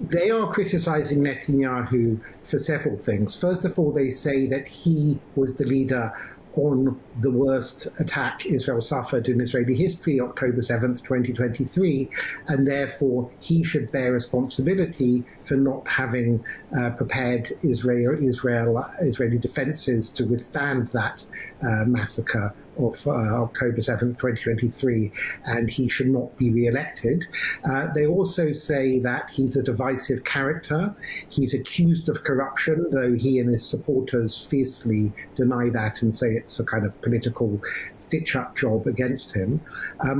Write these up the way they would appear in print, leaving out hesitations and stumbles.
They are criticizing Netanyahu for several things. First of all, they say that he was the leader on the worst attack Israel suffered in Israeli history, October 7th, 2023, and therefore he should bear responsibility for not having prepared Israeli defenses to withstand that massacre of October 7th, 2023, and he should not be re-elected. They also say that he's a divisive character. He's accused of corruption, though he and his supporters fiercely deny that and say it's a kind of political stitch-up job against him.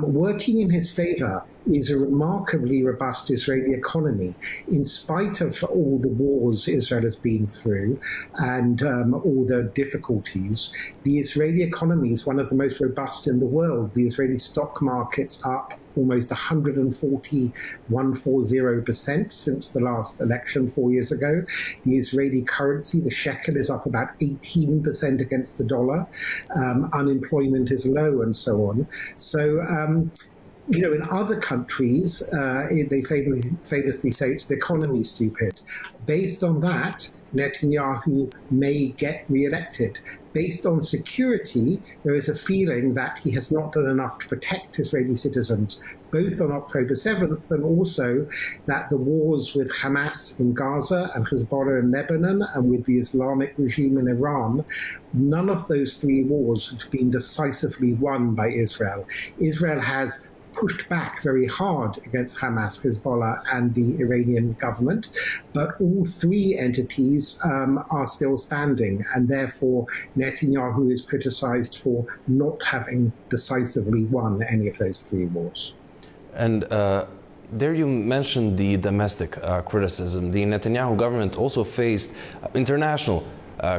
Working in his favor is a remarkably robust Israeli economy. In spite of all the wars Israel has been through and all the difficulties, the Israeli economy is one of the most robust in the world. The Israeli stock market's up almost 140% since the last election 4 years ago. The Israeli currency, the shekel, is up about 18% against the dollar. Unemployment is low and so on. So, in other countries, they famously say it's the economy stupid. Based on that, Netanyahu may get re-elected. Based on security, there is a feeling that he has not done enough to protect Israeli citizens, both on October 7th and also that the wars with Hamas in Gaza and Hezbollah in Lebanon and with the Islamic regime in Iran, none of those three wars have been decisively won by Israel. Israel has pushed back very hard against Hamas, Hezbollah, and the Iranian government, but all three entities are still standing, and therefore Netanyahu is criticized for not having decisively won any of those three wars. And there you mentioned the domestic criticism. The Netanyahu government also faced international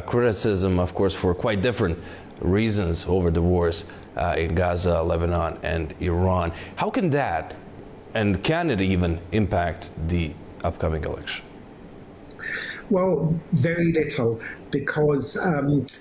criticism, of course, for quite different reasons over the wars in Gaza, Lebanon, and Iran. How can that, and can it even, impact the upcoming election? Well, very little, because,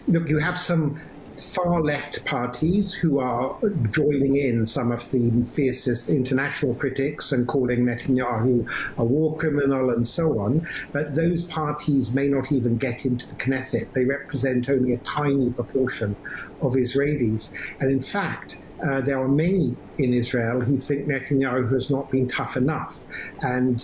you have some far-left parties who are joining in some of the fiercest international critics and calling Netanyahu a war criminal and so on, but those parties may not even get into the Knesset. They represent only a tiny proportion of Israelis. And in fact, there are many in Israel who think Netanyahu has not been tough enough, and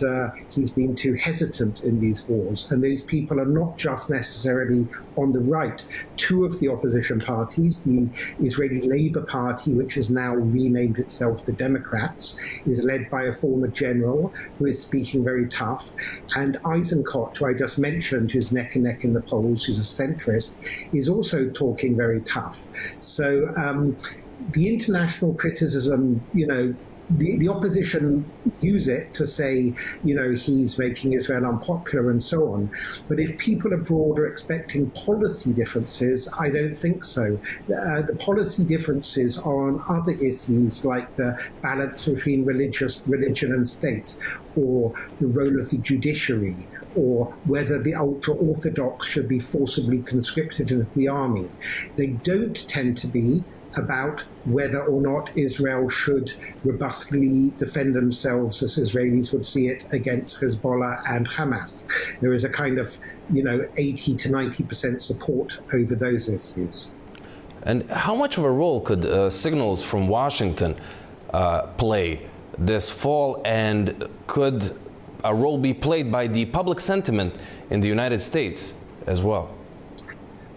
he's been too hesitant in these wars. And those people are not just necessarily on the right. Two of the opposition parties, the Israeli Labour Party, which has now renamed itself the Democrats, is led by a former general who is speaking very tough. And Eisenkot, who I just mentioned, who's neck and neck in the polls, who's a centrist, is also talking very tough. So the international criticism, the opposition use it to say, he's making Israel unpopular and so on. But if people abroad are expecting policy differences, I don't think so. The policy differences are on other issues like the balance between religion and state, or the role of the judiciary, or whether the ultra-Orthodox should be forcibly conscripted into the army. They don't tend to be about whether or not Israel should robustly defend themselves, as Israelis would see it, against Hezbollah and Hamas. There is a kind of, 80 to 90% support over those issues. And how much of a role could signals from Washington play this fall, and could a role be played by the public sentiment in the United States as well?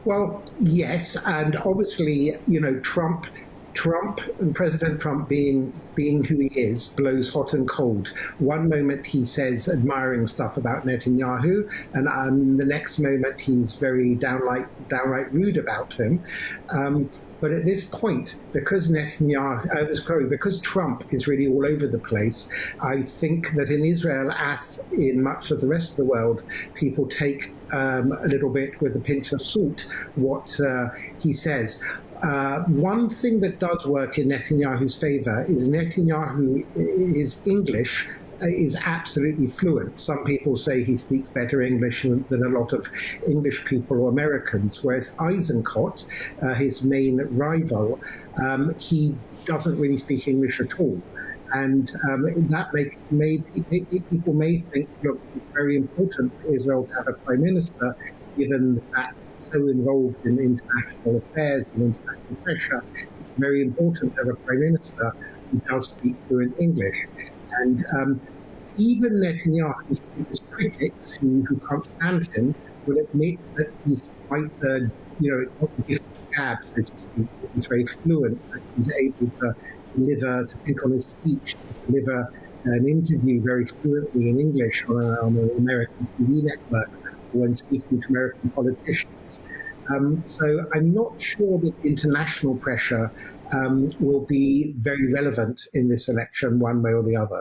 Well, yes, and obviously, Trump and President Trump being who he is, blows hot and cold. One moment he says admiring stuff about Netanyahu, and the next moment he's very downright rude about him. But at this point, because Trump is really all over the place, I think that in Israel, as in much of the rest of the world, people take a little bit with a pinch of salt what he says. One thing that does work in Netanyahu's favor is his English is absolutely fluent. Some people say he speaks better English than a lot of English people or Americans, whereas Eisenkot, his main rival, he doesn't really speak English at all. And people may think, look, it's very important for Israel to have a prime minister, given the fact it's so involved in international affairs and international pressure. It's very important to have a prime minister who does speak fluent English. And even Netanyahu's biggest critics, who can't stand him, will admit that he's quite, not the gift of gab, so to speak. He's very fluent, that he's able to think on his speech, to deliver an interview very fluently in English on an American TV network, or when speaking to American politicians. So I'm not sure that international pressure will be very relevant in this election, one way or the other.